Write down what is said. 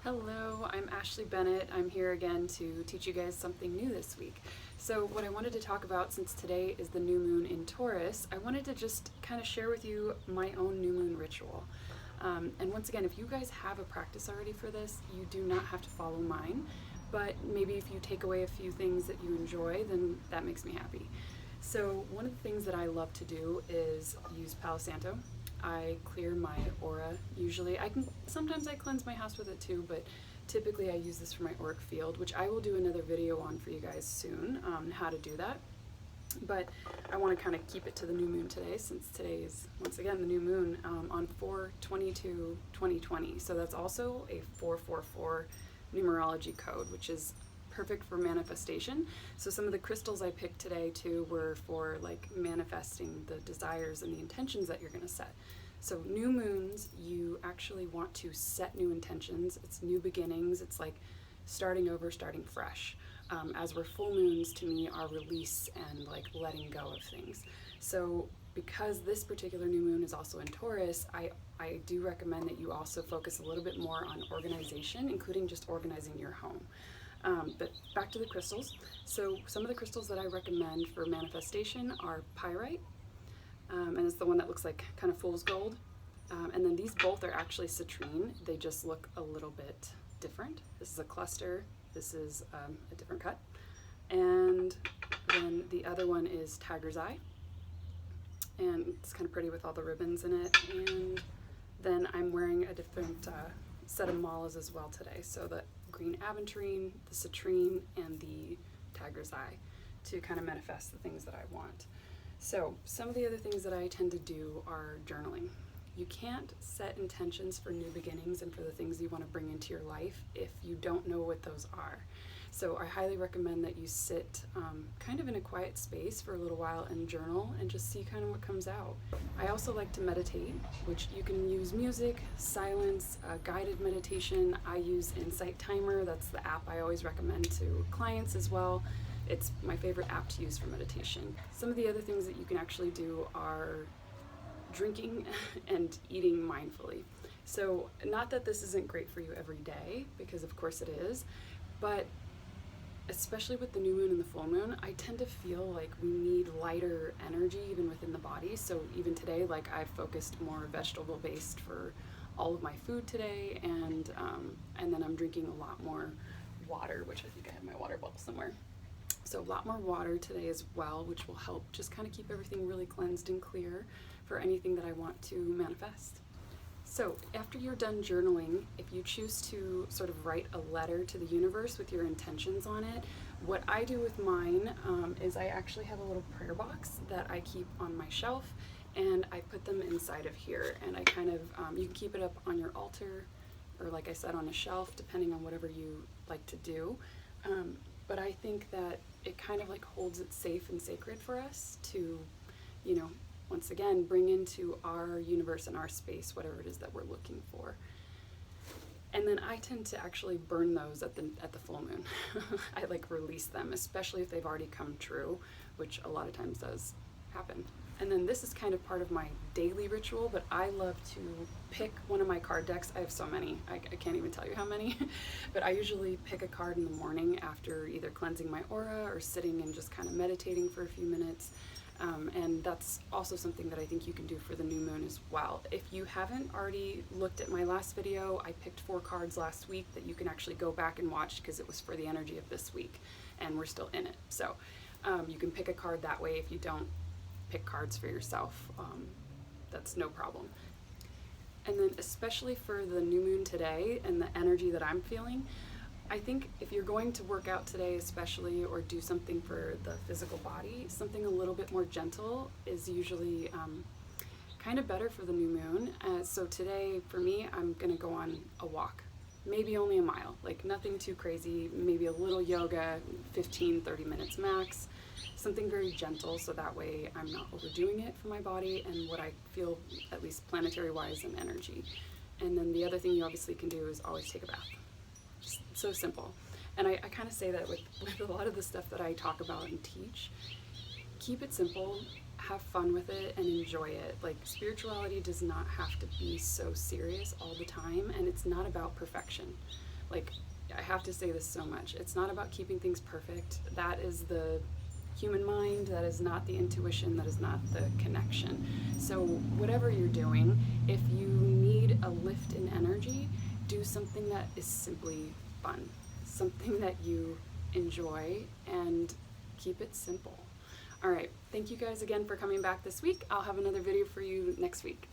Hello, I'm Ashley Bennett. I'm here again to teach you guys something new this week. So what I wanted to talk about, since today is the new moon in Taurus, I wanted to just kind of share with you my own new moon ritual. And once again, if you guys have a practice already for this, you do not have to follow mine, but maybe if you take away a few things that you enjoy, then that makes me happy. So one of the things that I love to do is use Palo Santo. I clear my aura usually. Sometimes I cleanse my house with it too, but typically I use this for my auric field, which I will do another video on for you guys soon, how to do that. But I want to kind of keep it to the new moon today, since today is once again the new moon on 4/22/2020. So that's also a 444 numerology code, which is perfect for manifestation. So some of the crystals I picked today too were for like manifesting the desires and the intentions that you're going to set. So new moons, you actually want to set new intentions. It's new beginnings. It's like starting over, starting fresh. As we're full moons, to me, are release and like letting go of things. So because this particular new moon is also in Taurus, I do recommend that you also focus a little bit more on organization, including just organizing your home. But back to the crystals. So some of the crystals that I recommend for manifestation are pyrite, and it's the one that looks like kind of fool's gold. And then these both are actually citrine. They just look a little bit different. This is a cluster. This is a different cut. And then the other one is tiger's eye. And it's kind of pretty with all the ribbons in it. And then I'm wearing a different set of malas as well today. So the green aventurine, the citrine, and the tiger's eye to kind of manifest the things that I want. So some of the other things that I tend to do are journaling. You can't set intentions for new beginnings and for the things you want to bring into your life if you don't know what those are. So I highly recommend that you sit kind of in a quiet space for a little while and journal and just see kind of what comes out. I also like to meditate, which you can use music, silence, guided meditation. I use Insight Timer. That's the app I always recommend to clients as well. It's my favorite app to use for meditation. Some of the other things that you can actually do are drinking and eating mindfully. So not that this isn't great for you every day, because of course it is, but especially with the new moon and the full moon, I tend to feel like we need lighter energy even within the body. So even today, like I've focused more vegetable based for all of my food today, and then I'm drinking a lot more water, which I think I have my water bottle somewhere. So a lot more water today as well, which will help just kind of keep everything really cleansed and clear for anything that I want to manifest. So after you're done journaling, if you choose to sort of write a letter to the universe with your intentions on it, what I do with mine is I actually have a little prayer box that I keep on my shelf, and I put them inside of here, and I kind of, you can keep it up on your altar, or like I said, on a shelf, depending on whatever you like to do. But I think that it kind of like holds it safe and sacred for us to, you know, once again, bring into our universe and our space whatever it is that we're looking for. And then I tend to actually burn those at the full moon. I like release them, especially if they've already come true, which a lot of times does happen. And then this is kind of part of my daily ritual, but I love to pick one of my card decks. I have so many, I can't even tell you how many, but I usually pick a card in the morning after either cleansing my aura or sitting and just kind of meditating for a few minutes. And that's also something that I think you can do for the new moon as well. If you haven't already looked at my last video, I picked 4 cards last week that you can actually go back and watch because it was for the energy of this week and we're still in it. So you can pick a card that way. If you don't pick cards for yourself, that's no problem. And then especially for the new moon today and the energy that I'm feeling, I think if you're going to work out today especially, or do something for the physical body, something a little bit more gentle is usually kind of better for the new moon. So today for me, I'm gonna go on a walk, maybe only a mile, like nothing too crazy, maybe a little yoga, 15-30 minutes max, something very gentle, so that way I'm not overdoing it for my body and what I feel, at least planetary wise, and energy. And then the other thing you obviously can do is always take a bath. Just so simple. And I kind of say that with a lot of the stuff that I talk about and teach. Keep it simple, have fun with it, and enjoy it. Like, spirituality does not have to be so serious all the time, and it's not about perfection. Like, I have to say this so much. It's not about keeping things perfect. That is the human mind. That is not the intuition. That is not the connection. So whatever you're doing, if you need a lift in energy, do something that is simply fun, something that you enjoy, and keep it simple. All right, thank you guys again for coming back this week. I'll have another video for you next week.